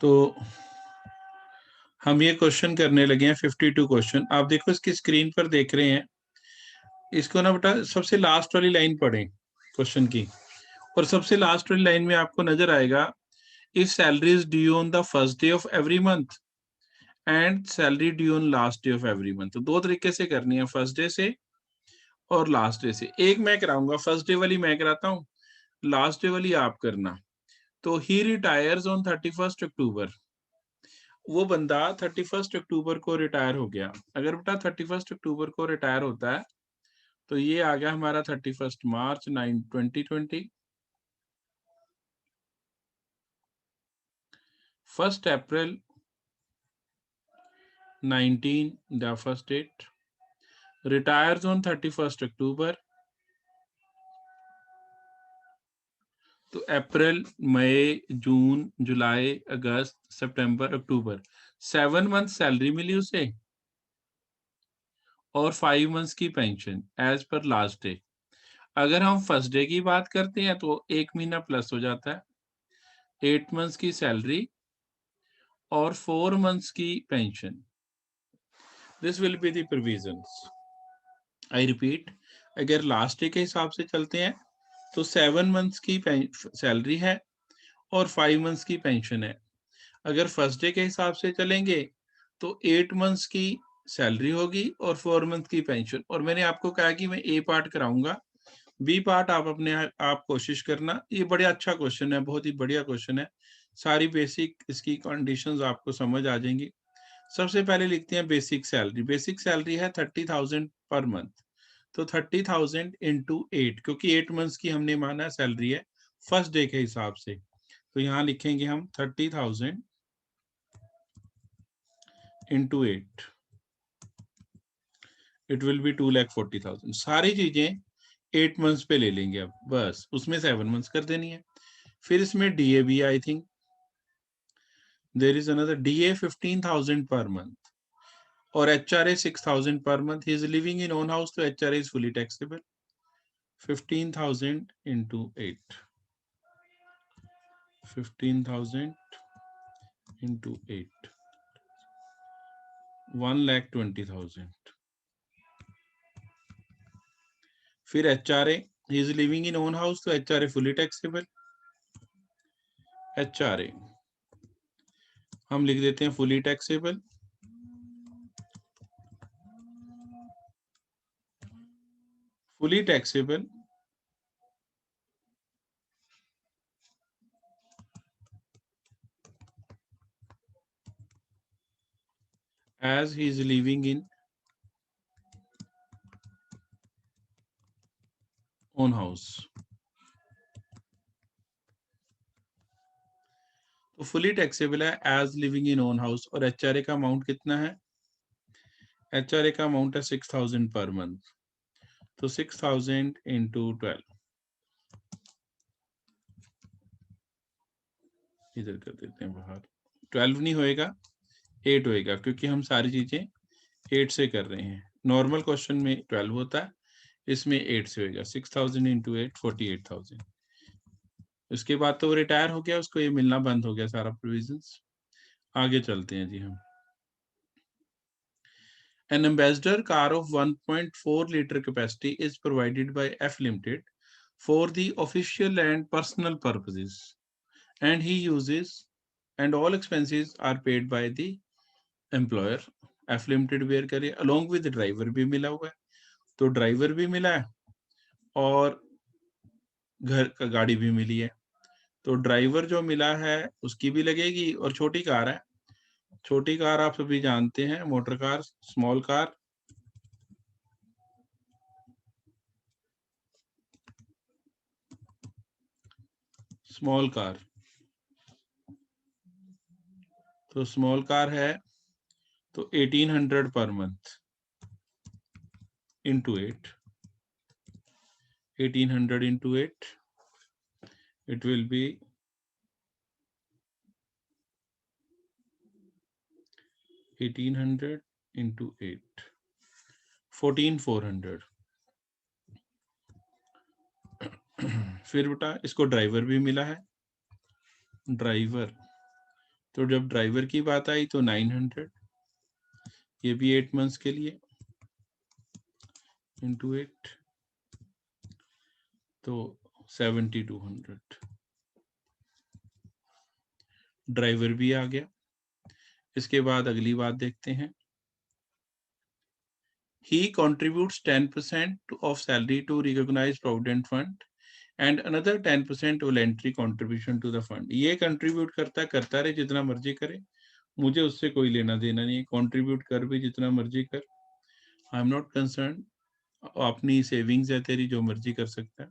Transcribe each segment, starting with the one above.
तो हम ये क्वेश्चन करने लगे हैं 52 क्वेश्चन। आप देखो इसकी स्क्रीन पर देख रहे हैं, इसको ना बेटा सबसे लास्ट वाली लाइन पढ़ें क्वेश्चन की, और सबसे लास्ट वाली लाइन में आपको नजर आएगा if salary is due on the first day of every month and salary due on last day of every month. तो दो तरीके से करनी है, फर्स्ट डे से और लास्ट डे से। एक मैं कराऊंगा, फर्स्ट डे वाली मैं कराता हूँ, लास्ट डे वाली आप करना। तो ही रिटायर्स ऑन 31 अक्टूबर। वो बंदा 31 अक्टूबर को रिटायर हो गया। अगर बेटा 31 अक्टूबर को रिटायर होता है तो ये आ गया हमारा 31 March 2020, 1 April 19 the first date, retires on 31 October. तो अप्रैल, मई, जून, जुलाई, अगस्त, सितंबर, अक्टूबर, 7 मंथ सैलरी मिली उसे और 5 मंथ्स की पेंशन एज पर लास्ट डे। अगर हम फर्स्ट डे की बात करते हैं तो 1 महीना प्लस हो जाता है, 8 मंथ्स की सैलरी और 4 मंथ्स की pension. This will be the provisions. I repeat, अगर लास्ट डे के हिसाब से चलते हैं तो 7 मंथ्स की सैलरी है और 5 मंथ्स की पेंशन है। अगर फर्स्ट डे के हिसाब से चलेंगे तो 8 मंथ्स की सैलरी होगी और 4 मंथ की पेंशन। और मैंने आपको कहा कि मैं ए पार्ट कराऊंगा, बी पार्ट आप अपने आप कोशिश करना। ये बड़ा अच्छा क्वेश्चन है, बहुत ही बढ़िया क्वेश्चन है, सारी बेसिक इसकी कंडीशंस आपको समझ आ जाएंगी। सबसे पहले लिखते हैं बेसिक सैलरी। बेसिक सैलरी है 30,000 पर मंथ। तो 30,000 इंटू 8, क्योंकि 8 मंथ्स की हमने माना सैलरी है फर्स्ट डे के हिसाब से। तो यहाँ लिखेंगे हम 30,000 इंटू 8, इट विल बी 2,40,000। सारी चीजें 8 मंथ्स पे ले लेंगे अब, बस उसमें 7 मंथ्स कर देनी है। फिर इसमें डीए भी, I think there is another DA 15,000 per month और HRA 6,000 per month. He is living in own house, तो HRA is fully taxable. 15,000 into 8, 15,000 into 8, 1,20,000। फिर HRA, he is living in own house, तो HRA fully taxable. HRA हम लिख देते हैं fully taxable. Fully taxable as he is living in own house। तो fully taxable है as living in own house. और HRA का अमाउंट कितना है? एचआरए का अमाउंट है 6,000 पर मंथ। तो 6,000 इंटू 12, इधर कर देते हैं बाहर। 12 नहीं होएगा, 8 होएगा, क्योंकि हम सारी चीजें 8 से कर रहे हैं। नॉर्मल क्वेश्चन में 12 होता है, इसमें 8 से होएगा। 6,000 इंटू 8, 48,000। उसके बाद तो वो रिटायर हो गया, उसको ये मिलना बंद हो गया सारा प्रोविजंस। आगे चलते हैं जी हम। An ambassador car of 1.4 liter capacity is provided by F Limited for the official and personal purposes, and he uses, and all expenses are paid by the employer. F Limited वेयर करे, along with the driver भी मिला हुआ है। तो driver भी मिला है और घर का गाड़ी भी मिली है। तो ड्राइवर जो मिला है उसकी भी लगेगी, और छोटी कार है। छोटी कार आप सभी जानते हैं, motor car, small car. Small car, तो स्मॉल कार है तो 1,800 per month into 8, 1,800 into 8, it will be 1,800 into 8, 14,400। फिर बेटा इसको ड्राइवर भी मिला है। ड्राइवर तो जब ड्राइवर की बात आई तो 900, ये भी 8 मंथ्स के लिए इंटू 8 तो 7200, ड्राइवर भी आ गया। इसके बाद अगली बात देखते हैं। He contributes 10% of salary to recognize provident fund and another 10% voluntary contribution to the fund. ये कंट्रीब्यूट करता रहे, जितना मर्जी करे, मुझे उससे कोई लेना देना नहीं है। कंट्रीब्यूट कर भी जितना मर्जी कर, आई एम नॉट कंसर्न, अपनी सेविंग्स है तेरी, जो मर्जी कर सकता है।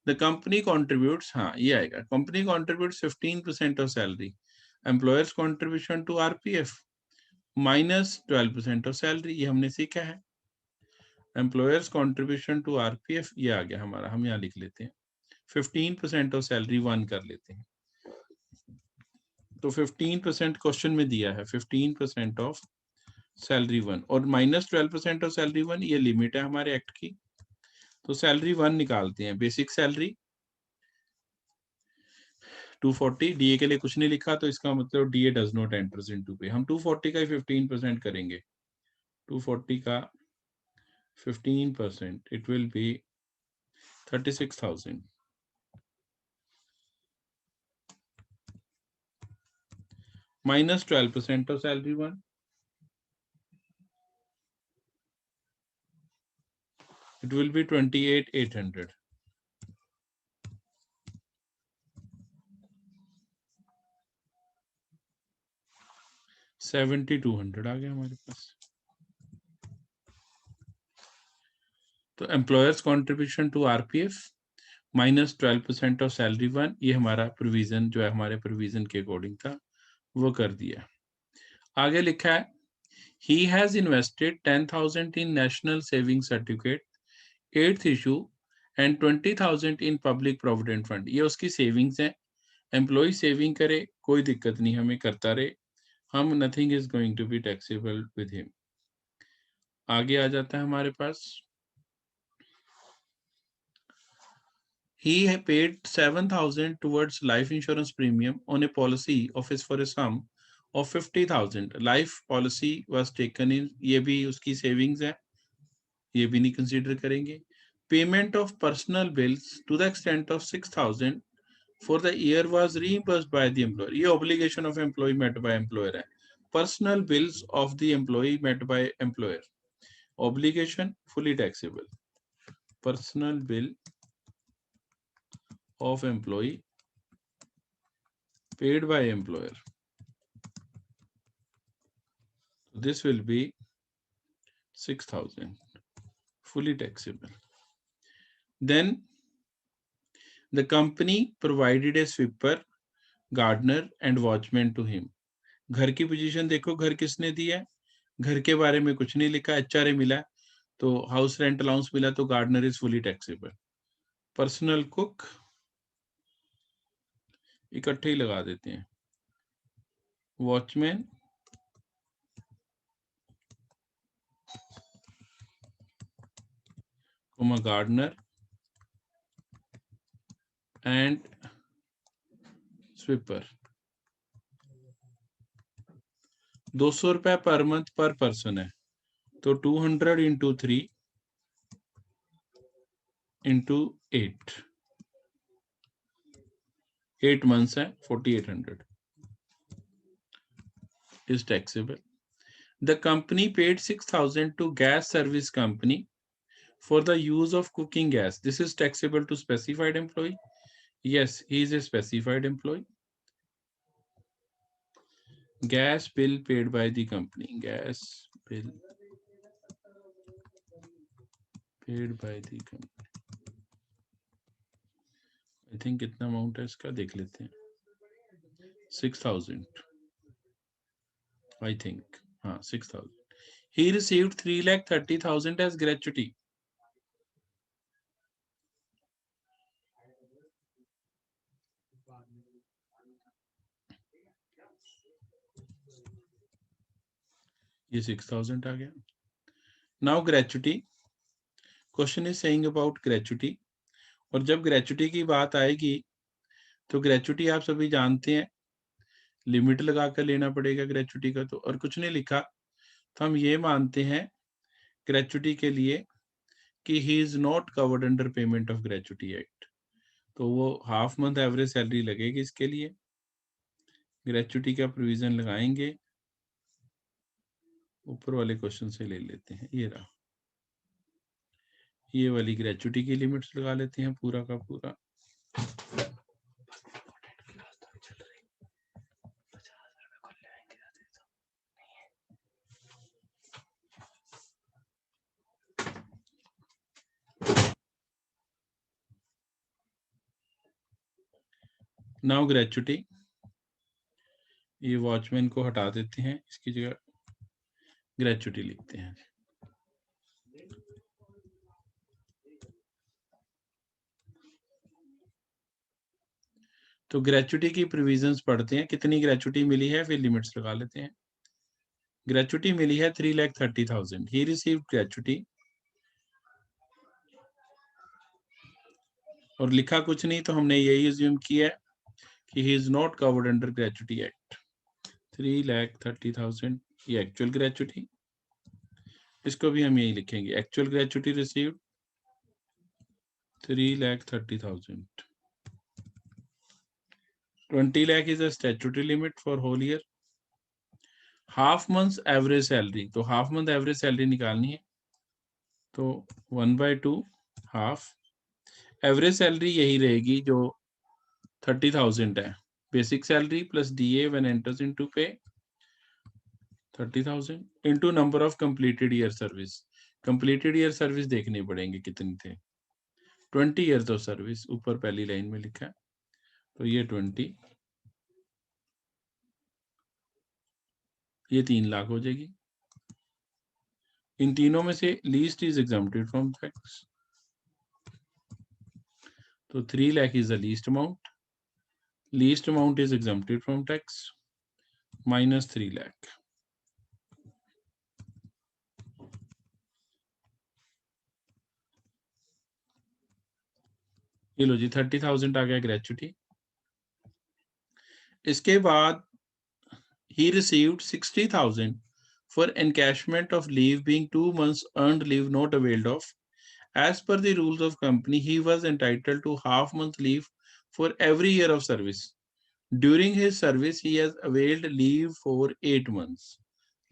द कंपनी कॉन्ट्रीब्यूट्स, हाँ ये आएगा, company contributes 15% of salary, employer's contribution to RPF minus 12% of salary, ये हमने सीखा है। एम्प्लॉयर्स कॉन्ट्रीब्यूशन टू आरपीएफ ये आ गया हमारा, हम यहाँ लिख लेते हैं 15% ऑफ सैलरी 1 कर लेते हैं। तो 15% क्वेश्चन में दिया है, 15% ऑफ सैलरी 1 और माइनस 12% ऑफ सैलरी 1, ये लिमिट है हमारे एक्ट की। तो सैलरी 1 निकालते हैं। बेसिक सैलरी 240, डीए के लिए कुछ नहीं लिखा, तो इसका मतलब DA does not enters into पे। हम 240 का ही 15% करेंगे। 240 का 15%, it will be 36,000 minus 12% of salary 1, it will be 28,800. $7,200 आ गया हमारे पास। तो employer's contribution to RPF minus 12% of salary 1, ये हमारा प्रोविजन जो है हमारे प्रोविजन के अकॉर्डिंग था, वो कर दिया। आगे लिखा है he has invested 10,000 in national saving certificate 8th issue and 20,000 in public provident fund। ये उसकी सेविंग्स है। एम्प्लॉय सेविंग करे कोई दिक्कत नहीं, हमें करता रहे, हम nothing is going to be taxable with him. आगे आ जाता है हमारे पास, he paid 7,000 towards life insurance premium on a policy office for a sum of 50,000। life policy was taken in, ये भी उसकी सेविंग्स है, ये भी नहीं कंसीडर करेंगे। Payment of personal bills to the extent of 6,000 for the year was reimbursed by the employer। ये obligation of employee met by employer है। personal bills of the employee met by employer, obligation fully taxable। personal bill of employee paid by employer, this will be 6,000 fully taxable। then the company provided a sweeper, gardener and watchman to him। घर की position देखो, घर किसने दी है, घर के बारे में कुछ नहीं लिखा, एचआरए मिला, तो हाउस रेंट अलाउंस मिला, तो gardener is fully taxable. Personal cook इकट्ठे ही लगा देते हैं, वॉचमैन गार्डनर एंड स्वीपर। 200 रुपए पर मंथ पर पर्सन है, तो 200 इंटू 3 इंटू 8 मंथ्स है, 4,800 is taxable। The company paid 6,000 to gas service company for the use of cooking gas, this is taxable to specified employee, yes he is a specified employee। gas bill paid by the company, gas bill paid by the company, I think कितना amount है इसका देख लेते हैं, 6,000 I think, हाँ 6,000। he received 3,30,000 as gratuity। ये 6,000 आ गया। Now gratuity, question is saying about gratuity, और जब ग्रेचुटी की बात आएगी तो ग्रेचुटी आप सभी जानते हैं, लिमिट लगा कर लेना पड़ेगा ग्रेचुटी का, तो और कुछ नहीं लिखा, तो हम ये मानते हैं ग्रेचुटी के लिए कि he is not covered under payment of gratuity act, तो वो हाफ मंथ एवरेज सैलरी लगेगी इसके लिए। ग्रेचुटी का प्रोविजन लगाएंगे, ऊपर वाले क्वेश्चन से ले लेते हैं, ये रहा, ये वाली ग्रेचुटी की लिमिट्स लगा लेते हैं पूरा का पूरा। नाउ ग्रेचुटी, ये वॉचमैन को हटा देते हैं, इसकी जगह ग्रेचुटी लिखते हैं। तो ग्रेचुटी की प्रोविजंस पढ़ते हैं, कितनी ग्रेचुटी मिली है, फिर लिमिट्स लगा लेते हैं। ग्रेचुटी मिली है 3,30,000। ही रिसीव्ड ग्रेचुटी, और लिखा कुछ नहीं, तो हमने यही अज्यूम किया कि he is not covered under gratuity act. 3,30,000 ये एक्चुअल ग्रेचुटी, इसको भी हम यही लिखेंगे, actual gratuity received 3,30,000। 20 lakh is a statutory limit for whole year. Half month average salary, तो हाफ मंथ एवरेज सैलरी निकालनी है, तो 1/2 हाफ एवरेज सैलरी यही रहेगी जो 30,000 है, basic salary plus DA when enters into पे 30,000 into number of completed year service. Completed year service देखने पड़ेंगे कितने थे, 20 ईयर ऑफ सर्विस ऊपर पहली लाइन में लिखा है, तो ये 20, ये 3 लाख हो जाएगी। इन तीनों में से least is exempted from tax, तो 3 lakh is the least amount. Least amount is exempted from tax, minus 3 lakh. ये लो जी 30,000 आ गया ग्रेचुटी। इसके बाद he received 60,000 for encashment of leave being 2 months earned leave not availed of. As per the rules of company, he was entitled to half month leave for every year of service. During his service, he has availed leave for 8 months.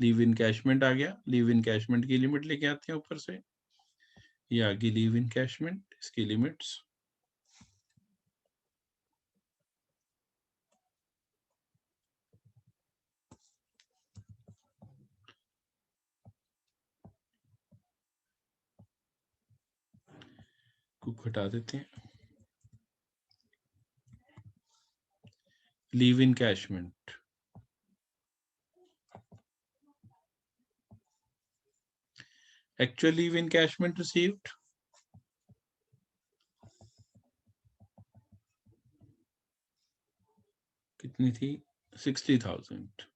Leave encashment आ गया, leave encashment की limit लेके आते हैं ऊपर से, ये आ गई लीव इनकैशमेंट, इसकी लिमिट्स। को हटा देते हैं, leave encashment, actual leave encashment received कितनी थी, 60,000।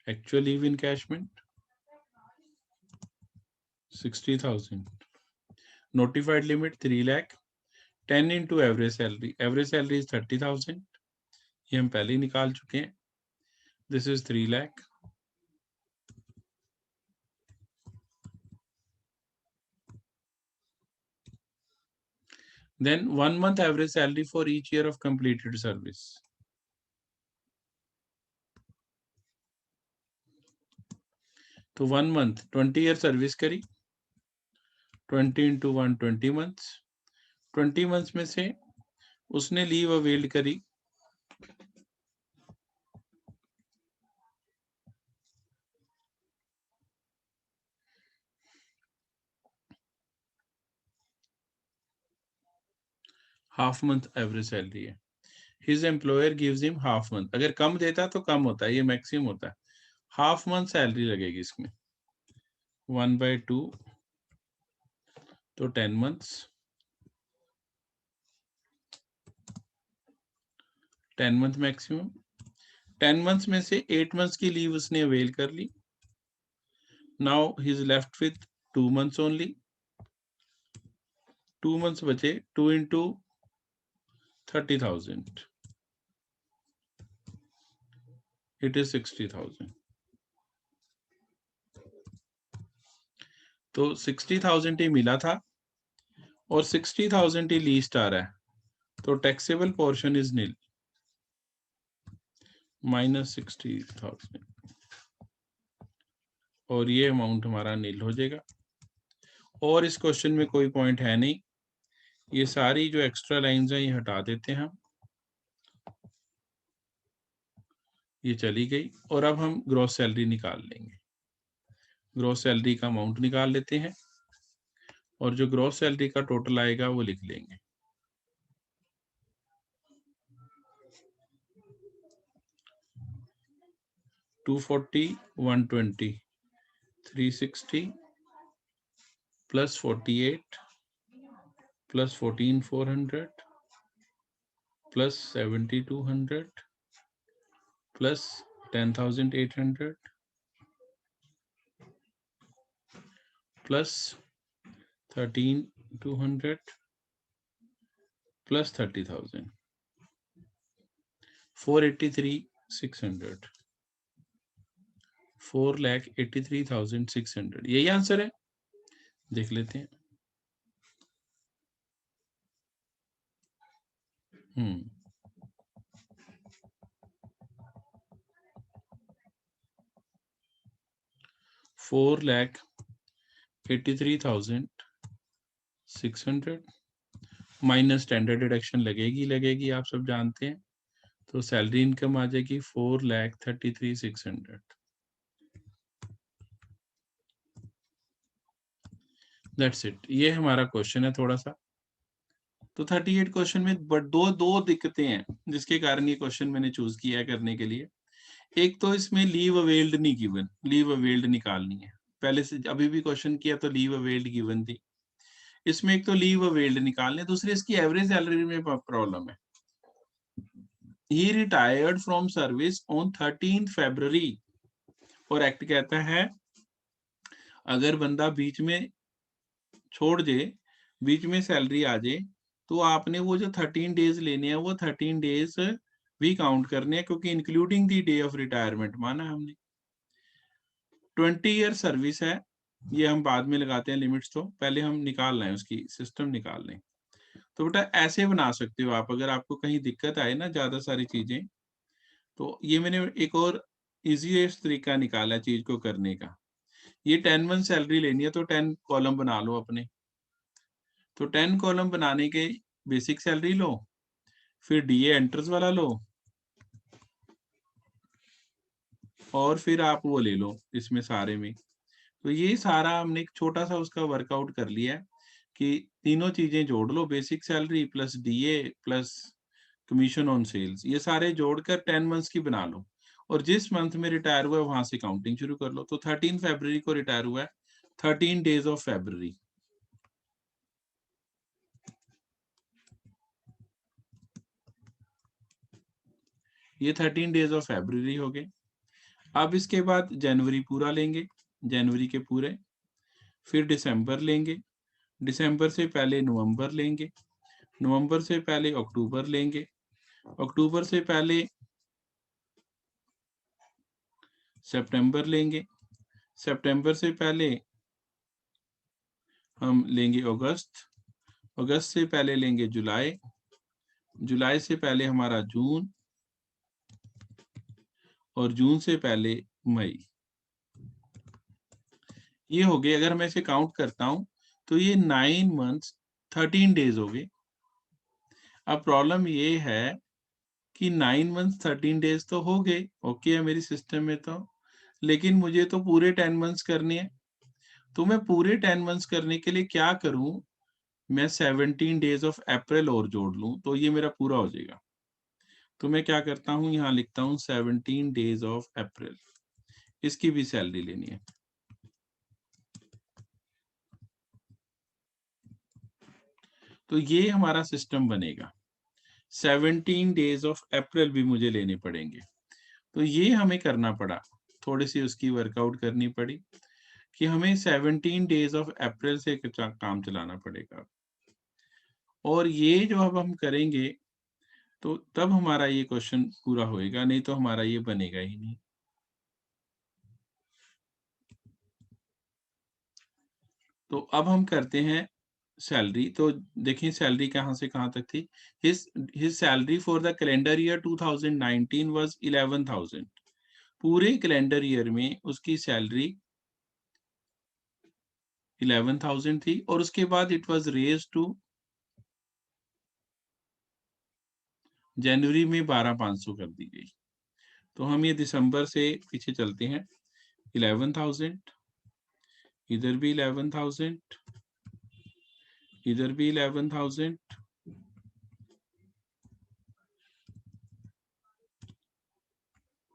Actual leave encashment 60,000। Notified limit 3 lakh, 10 into average salary is 30,000, ये हम पहले ही निकाल चुके हैं, this is 3 lakh. Then 1 month average salary for each year of completed service. तो 1 month 20 ईयर सर्विस करी, 20 इंटू 1 20 months, 20 months में से उसने लीव अवेल करी हाफ मंथ एवरेज सैलरी है, his employer gives him half month, अगर कम देता तो कम होता है, ये मैक्सिमम होता है, हाफ मंथ सैलरी लगेगी इसमें, 1/2 तो 10 months, 10 month मैक्सिमम, 10 months में से 8 months की लीव उसने अवेल कर ली, now he is left with 2 months only, 2 months बचे, 2 इंटू 30,000, इट इज 60,000। तो 60,000 ही मिला था और 60,000 ही लीस्ट आ रहा है, तो टैक्सेबल पोर्शन इज नील, -60,000, और ये अमाउंट हमारा नील हो जाएगा। और इस क्वेश्चन में कोई पॉइंट है नहीं, ये सारी जो एक्स्ट्रा लाइंस हैं ये हटा देते हैं हम, ये चली गई। और अब हम ग्रॉस सैलरी निकाल लेंगे, ग्रॉस सैलरी का अमाउंट निकाल लेते हैं और जो ग्रॉस सैलरी का टोटल आएगा वो लिख लेंगे। $240, $120, $360 plus $48 plus $14,400 plus $7,200 plus $10,800 plus $13,200 plus $30,000, $483,600, $4,83,600, यही आंसर है। देख लेते हैं। 4,83,600 माइनस स्टैंडर्ड डिडक्शन लगेगी, आप सब जानते हैं। तो सैलरी इनकम आ जाएगी 4,33,600। दैट्स इट, ये हमारा क्वेश्चन है थोड़ा सा। तो 38 क्वेश्चन में बट दो दिक्कतें हैं जिसके कारण ये क्वेश्चन मैंने चूज किया है करने के लिए। एक तो इसमें लीव अवेल्ड नहीं गिवन, लीव अवेल्ड निकालनी है। पहले से अभी भी क्वेश्चन किया तो लीव अवेल्ड गिवन थी, इसमें एक तो लीव अवेल्ड निकालने, दूसरी इसकी एवरेज सैलरी में प्रॉब्लम है। He retired from service on 13 February, और एक्ट कहता है अगर बंदा बीच में छोड़ दे, बीच में सैलरी आ जाए, तो आपने वो जो 13 डेज लेने हैं वो 13 डेज भी काउंट करने हैं, क्योंकि including the day of retirement माना हमने। 20 ईयर सर्विस है, ये हम बाद में लगाते हैं लिमिट्स, तो पहले हम निकाल लें उसकी सिस्टम निकाल लें। तो बेटा ऐसे बना सकते हो आप, अगर आपको कहीं दिक्कत आए ना ज्यादा सारी चीजें, तो ये मैंने एक और इजीएस्ट तरीका निकाला है चीज को करने का। ये 10 मंथ सैलरी लेनी है तो 10 कॉलम बना लो अपने। तो 10 कॉलम बनाने के बेसिक सैलरी लो, फिर डीए एंटर्स वाला लो, और फिर आप वो ले लो इसमें सारे में। तो ये सारा हमने एक छोटा सा उसका वर्कआउट कर लिया है कि तीनों चीजें जोड़ लो, basic salary plus DA plus commission on sales, ये सारे जोड़कर 10 मंथ्स की बना लो, और जिस मंथ में रिटायर हुआ है वहां से काउंटिंग शुरू कर लो। तो 13 फरवरी को रिटायर हुआ है, 13 डेज ऑफ फरवरी, ये 13 डेज ऑफ फरवरी हो गए। अब इसके बाद जनवरी पूरा लेंगे, जनवरी के पूरे, फिर दिसंबर लेंगे, दिसंबर से पहले नवंबर लेंगे, नवंबर से पहले अक्टूबर लेंगे, अक्टूबर से पहले सितंबर लेंगे, सितंबर से पहले हम लेंगे अगस्त, अगस्त से पहले लेंगे जुलाई, जुलाई से पहले हमारा जून, और जून से पहले मई। ये हो गए, अगर मैं इसे काउंट करता हूं तो ये 9 मंथ्स 13 डेज हो गए। अब प्रॉब्लम ये है कि 9 मंथ्स 13 डेज तो हो गए, ओके है मेरी सिस्टम में, तो लेकिन मुझे तो पूरे 10 मंथ्स करने हैं। तो मैं पूरे 10 मंथ्स करने के लिए क्या करूं, मैं 17 डेज ऑफ अप्रैल और जोड़ लूं तो ये मेरा पूरा हो जाएगा। तो मैं क्या करता हूं, यहाँ लिखता हूं 17 डेज ऑफ अप्रैल, इसकी भी सैलरी लेनी है। तो ये हमारा सिस्टम बनेगा, 17 डेज ऑफ अप्रैल भी मुझे लेने पड़ेंगे। तो ये हमें करना पड़ा, थोड़ी सी उसकी वर्कआउट करनी पड़ी कि हमें 17 डेज ऑफ अप्रैल से काम चलाना पड़ेगा। और ये जो अब हम करेंगे तो तब हमारा ये क्वेश्चन पूरा होएगा, नहीं तो हमारा ये बनेगा ही नहीं। तो अब हम करते हैं सैलरी। तो देखिए सैलरी कहाँ से कहाँ तक थी। His salary for the calendar year 2019 was 11,000। पूरे कैलेंडर ईयर में उसकी सैलरी 11,000 थी और उसके बाद इट वाज रेज टू जनवरी में 12,500 कर दी गई। तो हम ये दिसंबर से पीछे चलते हैं। 11,000, इधर भी 11,000, इधर भी 11,000,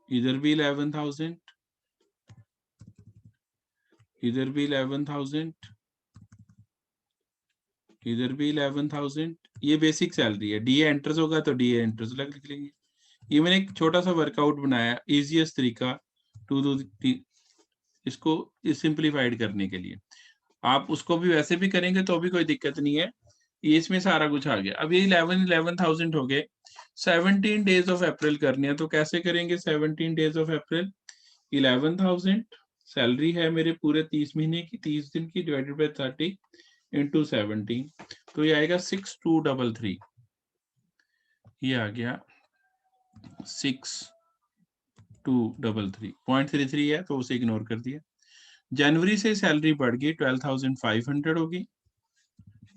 इधर भी 11,000, इधर भी 11,000, इधर भी 11,000। ये बेसिक सैलरी है। डीए एंटर्स होगा तो डीए एंटर्स लिख लेंगे। ये मैंने एक छोटा सा वर्कआउट बनाया, इजीएस्ट तरीका टू डू इसको सिंप्लीफाइड करने के लिए। आप उसको भी वैसे भी करेंगे तो भी कोई दिक्कत नहीं है। ये इसमें सारा कुछ आ गया। अब ये 11,000 हो गए। 17 डेज ऑफ अप्रैल करने हैं तो कैसे करेंगे? 17 डेज ऑफ अप्रैल, 11,000 सैलरी है मेरे पूरे 30 महीने की, 30 दिन की, डिवाइडेड बाय 30 इंटू 17। तो ये आएगा 6233। ये आ गया 6233। 0.33 है तो उसे इग्नोर कर दिया। जनवरी से सैलरी बढ़ गई, 12,500 होगी।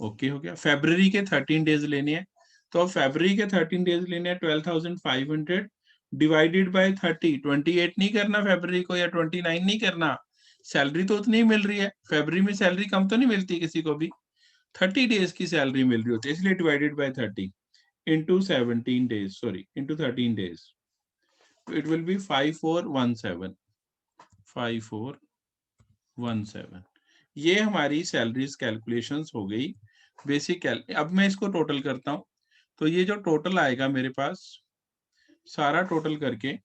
ओके हो गया। फेब्रवरी के 13 डेज लेने हैं तो अब फेब्रवरी के 13 डेज लेने हैं। 12,500 डिवाइडेड बाय 30। 28 नहीं करना फेब्रवरी को, या 29 नहीं करना। सैलरी तो उतनी ही मिल रही है। फेब्रवरी में सैलरी कम तो नहीं मिलती किसी को भी। 30 डेज की सैलरी मिल रही होती है, इसलिए divided by 30 into 17 days, sorry into 13 days. It will be 5417। 5417। ये हमारी सैलरीज कैलकुलेशंस हो गई बेसिक। अब मैं इसको टोटल करता हूं तो ये जो टोटल आएगा मेरे पास, सारा टोटल करके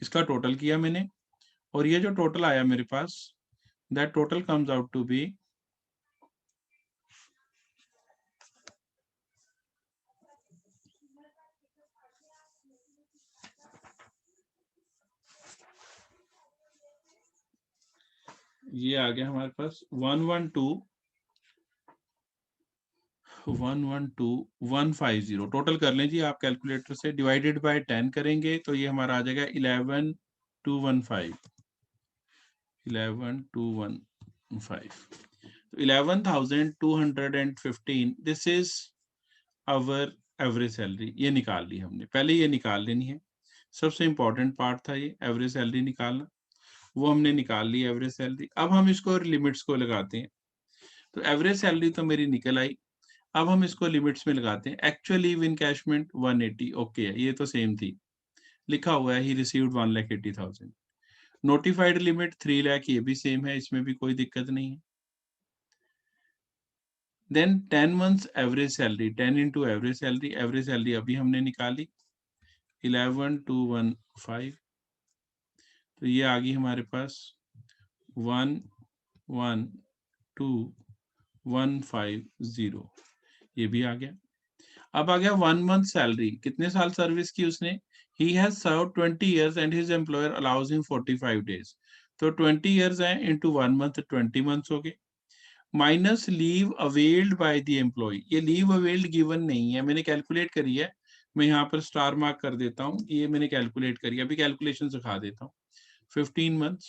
इसका टोटल किया मैंने, और ये जो टोटल आया मेरे पास, that total comes out to be ये आ गया हमारे पास 112,150। टोटल कर लें जी आप कैलकुलेटर से, डिवाइडेड बाय 10 करेंगे तो ये हमारा आ जाएगा 11,215। 11,215। तो 11,215 this is our average salary. ये निकाल ली हमने, पहले ये निकाल लेनी है। सबसे इंपॉर्टेंट पार्ट था ये एवरेज सैलरी निकालना, वो हमने निकाल ली एवरेज सैलरी। अब हम इसको लिमिट्स को लगाते हैं। तो एवरेज सैलरी तो मेरी निकल आई। अब हम इसको लिमिट्स में लगाते हैं। एक्चुअल लीव इनकैशमेंट 180, ओके है, ये तो सेम थी, लिखा हुआ है he received 1,80,000। Notified limit 3 lakh, ये भी सेम है, इसमें भी कोई दिक्कत नहीं है। Then 10 months average salary, 10 into average salary अभी हमने निकाली 11,215। तो ये आ गई हमारे पास 11,2,150। ये भी आ गया। अब आ गया 1 मंथ सैलरी, कितने साल सर्विस की उसने। He has served 20 years and his employer allows him 45 days। तो 20 years है इंटू 1 month, 20 months हो गए। Minus leave availed by the employer. ये लीव अवेल्ड गिवन नहीं है, मैंने कैलकुलेट करी है। मैं यहाँ पर स्टार मार्क कर देता हूँ, ये मैंने कैलकुलेट करी है, अभी कैलकुलेशन सिखा देता हूँ। 15 months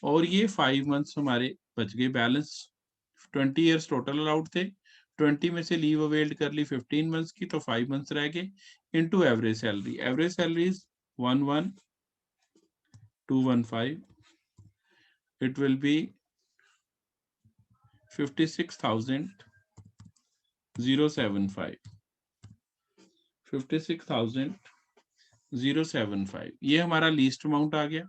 और ये 5 months हमारे बच गए बैलेंस। 20 years टोटल अलाउड थे, 20 में से लीव अवेल्ड कर ली 15 months की, तो 5 months रह गए। Into average salary, average salary is 11,215। It will be 56,075। 56,075 ये हमारा लीस्ट अमाउंट आ गया।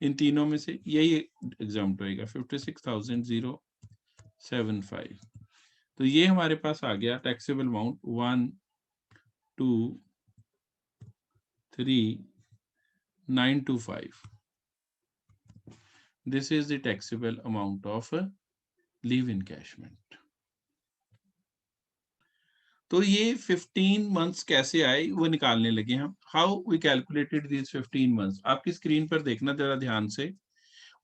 इन तीनों में से यही एग्जाम्प्ट होएगा 56,075। तो ये हमारे पास आ गया taxable amount 1,2,3,925। This is the taxable amount of leave encashment. तो ये 15 मंथ्स कैसे आए वो निकालने लगे हम। How we calculated these 15 months, आपकी स्क्रीन पर देखना जरा ध्यान से।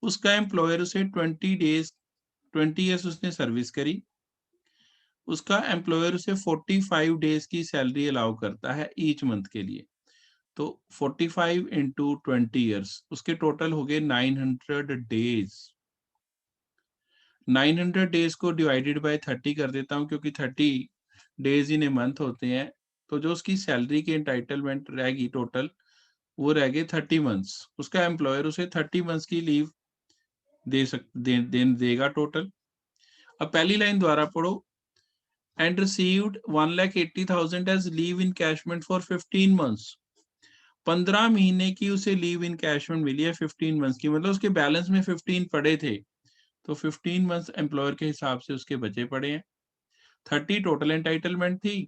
उसका एम्प्लॉयर उसे 20 ईयर्स उसने सर्विस करी, उसका एम्प्लॉयर उसे 45 डेज की सैलरी अलाउ करता है ईच मंथ के लिए। तो 45 इंटू 20 ईयर्स, उसके टोटल हो गए 900 डेज। 900 डेज को डिवाइडेड बाय 30 कर देता हूँ, क्योंकि 30 डेज इन ए मंथ होते हैं। तो जो उसकी सैलरी की एंटाइटलमेंट रहेगी टोटल, वो रह गए 30 मंथ्स। उसका एम्प्लॉयर उसे 30 मंथ्स की लीव देगा टोटल। अब पहली लाइन द्वारा पढ़ो, and received 1,80,000 as leave encashment for 15 months. 15 महीने की उसे लीव इनकैशमेंट मिली है 15 मंथ्स की, मतलब उसके बैलेंस में 15 पड़े थे, तो 15 मंथ्स एम्प्लॉयर के हिसाब से उसके बचे पड़े हैं। 30 टोटल एंटाइटलमेंट थी,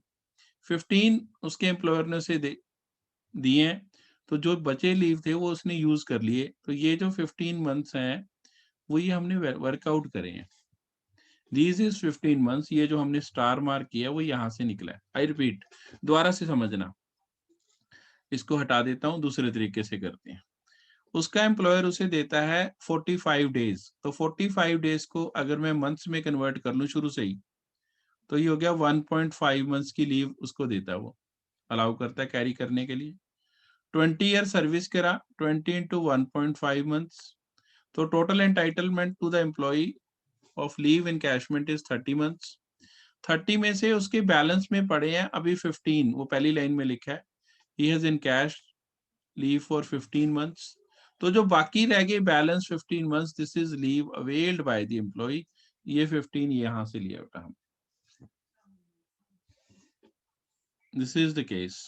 15 उसके एम्प्लॉयर ने उसे दिए हैं, तो जो बचे लीव थे वो उसने यूज कर लिए। तो ये जो 15 मंथ्स हैं वो ये हमने वर्कआउट करे हैं। दीज इज 15 मंथ्स, ये जो हमने स्टार मार्क किया वो यहाँ से निकला है। आई रिपीट, दोबारा से समझना, इसको हटा देता हूँ, दूसरे तरीके से करते हैं। उसका एम्प्लॉयर उसे देता है 45 डेज, तो 45 डेज को अगर मैं मंथ्स में कन्वर्ट कर लूँ शुरू से ही, तो ये हो गया 1.5 मंथ्स की लीव उसको देता है, वो अलाउ करता है कैरी करने के लिए। 20 ईयर सर्विस करा, 20 इंटू 1.5 मंथ्स, तो total entitlement to the employee of leave encashment is 30 months. 30 में से उसके बैलेंस में पड़े हैं अभी 15, वो पहली लाइन में लिखा है, he has encash leave for 15 months. तो जो बाकी रह गए balance 15 months, this is leave availed by the employer. ये 15 यहां से लिया बेटा हम, दिस इज द केस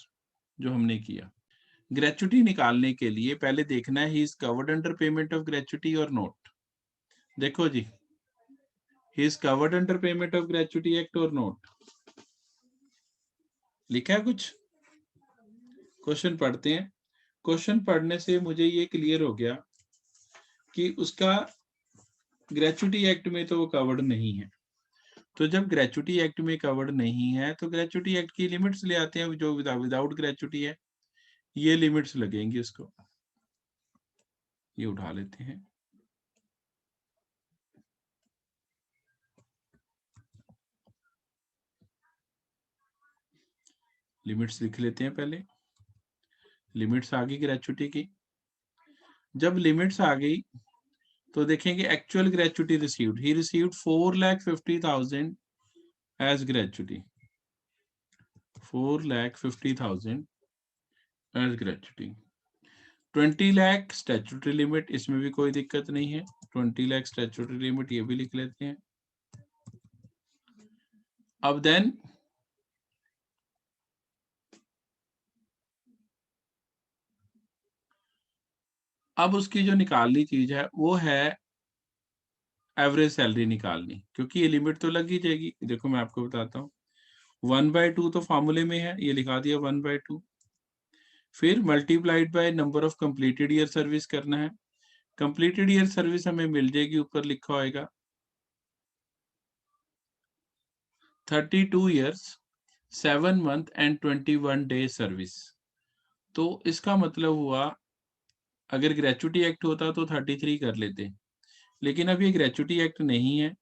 जो हमने किया। ग्रेचुटी निकालने के लिए पहले देखना है he is covered under payment of gratuity और नोट। देखो जी, he is covered under payment of gratuity act और नोट, लिखा है कुछ? क्वेश्चन पढ़ते हैं। क्वेश्चन पढ़ने से मुझे ये क्लियर हो गया कि उसका ग्रेचुटी एक्ट में तो वो कवर्ड नहीं है। तो जब ग्रेचुटी एक्ट में कवर्ड नहीं है तो ग्रेचुटी एक्ट की लिमिट्स ले आते हैं, जो विदाउट ग्रेचुटी है, ये लिमिट्स लगेंगी उसको। ये उठा लेते हैं, लिमिट्स लिख लेते हैं पहले। लिमिट्स आ गई ग्रेचुटी की। जब लिमिट्स आ गई तो देखेंगे actual gratuity received, he received 4,50,000 as gratuity, 4,50,000 as gratuity. 20 lakh statutory limit, इसमें भी कोई दिक्कत नहीं है, 20 लाख स्टैट्यूटरी लिमिट ये भी लिख लेते हैं। अब देन अब उसकी जो निकालनी चीज है वो है एवरेज सैलरी निकालनी, क्योंकि ये लिमिट तो लग ही जाएगी। देखो मैं आपको बताता हूँ, 1/2 तो फॉर्मूले में है, ये लिखा दिया 1/2, फिर multiplied by number of completed year service करना है। कंप्लीटेड ईयर सर्विस हमें मिल जाएगी, ऊपर लिखा होएगा 32 years 7 month and 21 days service. तो इसका मतलब हुआ अगर ग्रेचुटी एक्ट होता तो 33 कर लेते, लेकिन अब ये ग्रेचुटी एक्ट नहीं है,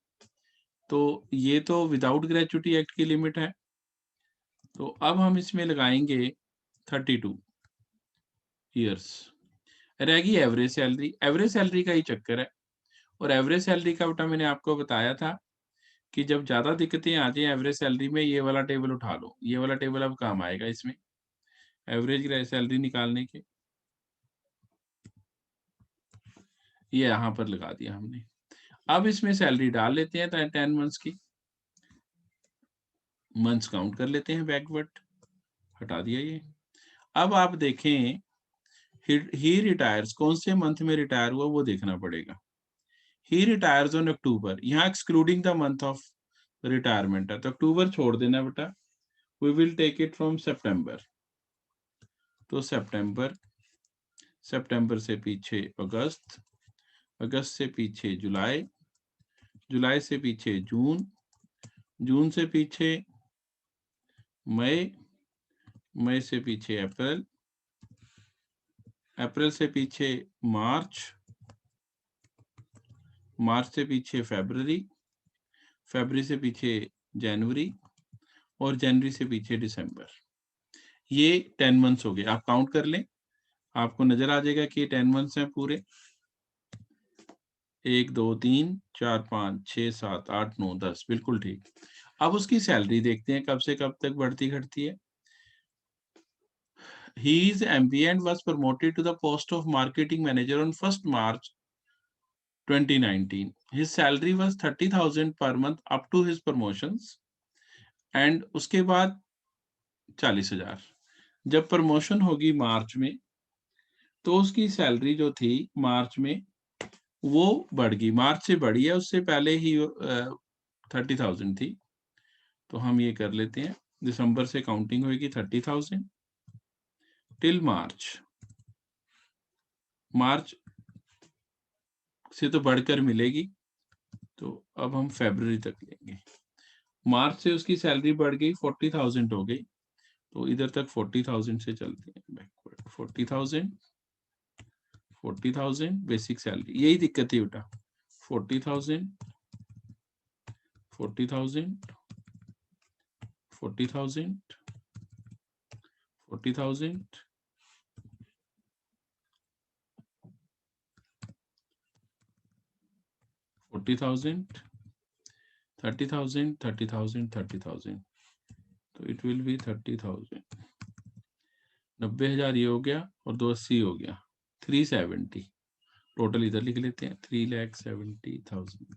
तो ये तो विदाउट ग्रेचुटी एक्ट की लिमिट है। तो अब हम इसमें लगाएंगे 32 ईयर्स, रहेगी एवरेज सैलरी। एवरेज सैलरी का ही चक्कर है, और एवरेज सैलरी का बेटा मैंने आपको बताया था कि जब ज्यादा दिक्कतें आ जाए एवरेज सैलरी में, ये वाला टेबल उठा लो, ये वाला टेबल अब काम आएगा इसमें एवरेज सैलरी निकालने के। ये यहाँ पर लगा दिया हमने। अब इसमें सैलरी डाल लेते हैं 10 मंथ्स की, मंथ्स काउंट कर लेते हैं बैकवर्ड, हटा दिया ये। अब आप देखें ही रिटायर्स कौन से मंथ में रिटायर हुआ वो देखना पड़ेगा। ही रिटायर्स ऑन अक्टूबर, यहाँ excluding the month of retirement है, तो अक्टूबर छोड़ देना बेटा, we will take it from September. तो सितंबर, सितंबर से पीछे अगस्त, अगस्त से पीछे जुलाई, जुलाई से पीछे जून, जून से पीछे मई, मई से पीछे अप्रैल, अप्रैल से पीछे मार्च, मार्च से पीछे फरवरी, फरवरी से पीछे जनवरी और जनवरी से पीछे दिसंबर। ये 10 मंथ्स हो गए। आप काउंट कर लें, आपको नजर आ जाएगा कि 10 मंथ्स हैं पूरे। 1 2 3 4 5 6 7 8 9 10, बिल्कुल ठीक। अब उसकी सैलरी देखते हैं कब से कब तक बढ़ती घटती है। His MBA and was promoted to the post of marketing manager on 1st March 2019. His salary was 30,000 per month up to his promotions and उसके बाद 40,000। जब प्रमोशन होगी मार्च में तो उसकी सैलरी जो थी मार्च में वो बढ़ गई, मार्च से बढ़ी है, उससे पहले ही 30,000 थी। तो हम ये कर लेते हैं, दिसंबर से काउंटिंग होगी 30,000 टिल मार्च, मार्च से तो बढ़कर मिलेगी। तो अब हम फरवरी तक लेंगे। मार्च से उसकी सैलरी बढ़ गई, 40,000 हो गई, तो इधर तक 40,000 से चलते हैं बैकवर्ड। 40,000, 40,000 बेसिक सैलरी, यही दिक्कत थी बेटा। 40,000, 40,000, 40,000, 40,000, 40,000, 30,000, 30,000, 30,000, तो इट विल बी 30,000। 90,000 ये हो गया और 280 हो गया, 370 टोटल इधर लिख लेते हैं, 3,70,000।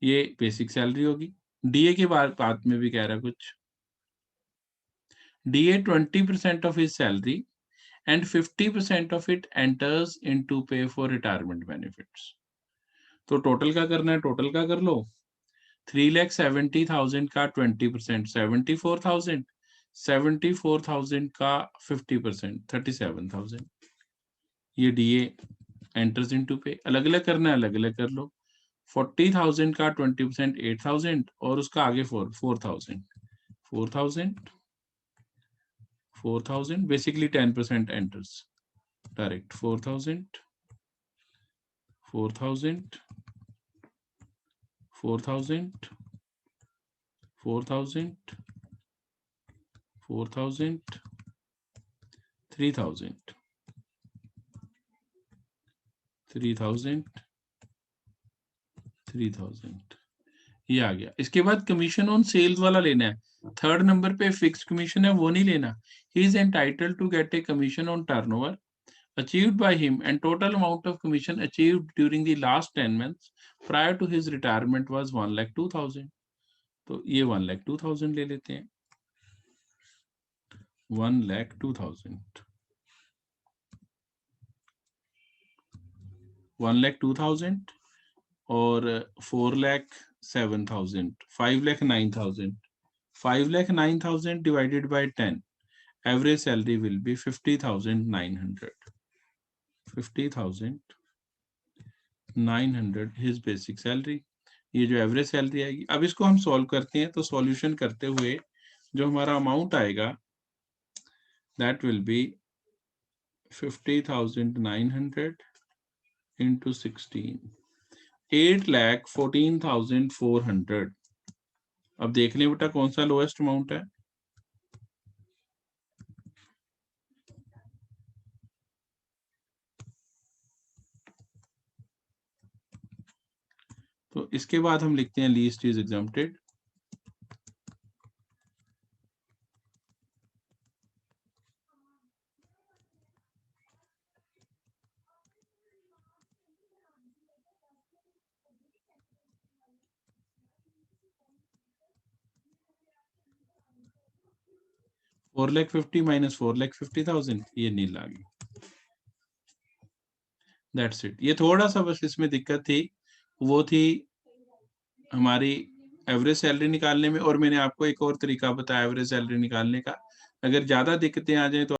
ये बेसिक सैलरी होगी। डीए के बाद में भी कह रहा है कुछ। DA 20% of his salary and 50% of it enters into pay for retirement benefits। तो टोटल का करना है, टोटल का कर लो। 3,70,000 का 20%, 74,000, 74,000 का 50%, 37,000। ये डीए एंटर्स इनटू पे। अलग अलग करना है, अलग अलग कर लो। 40,000 का 20%, 8,000 और उसका आगे 4,000, 4,000, 4,000, बेसिकली 10% एंटर्स डायरेक्ट। 4,000, 4,000, 4,000, 4,000, 4,000, 3,000, 3,000, 3,000, ये आ गया। इसके बाद कमीशन ऑन सेल्स वाला लेना है। थर्ड नंबर पे फिक्स कमीशन है, वो नहीं लेना। He is entitled to get a commission on turnover achieved by him and total amount of commission achieved during the last 10 months prior to his retirement was 1,02,000। तो ये 1,02,000 ले लेते हैं। 1,02,000, 1,02,000 और 4,07,000, 5,09,000, 5,09,000 divided by 10, average salary will be 50,900, 50,900 his basic salary। ये जो average salary आएगी, अब इसको हम सॉल्व करते हैं। तो सॉल्यूशन करते हुए जो हमारा अमाउंट आएगा दैट विल बी 50,900 into 16, 8,14,400। अब देख लें बेटा कौन सा लोएस्ट अमाउंट है। तो इसके बाद हम लिखते हैं लीस्ट इज एग्जम्प्टेड। $4,50,000 माइनस 4,50,000, ये नील आ गई। That's it. ये थोड़ा सा बस इसमें दिक्कत थी, वो थी हमारी एवरेज सैलरी निकालने में। और मैंने आपको एक और तरीका बताया एवरेज सैलरी निकालने का। अगर ज्यादा दिक्कतें आ जाए तो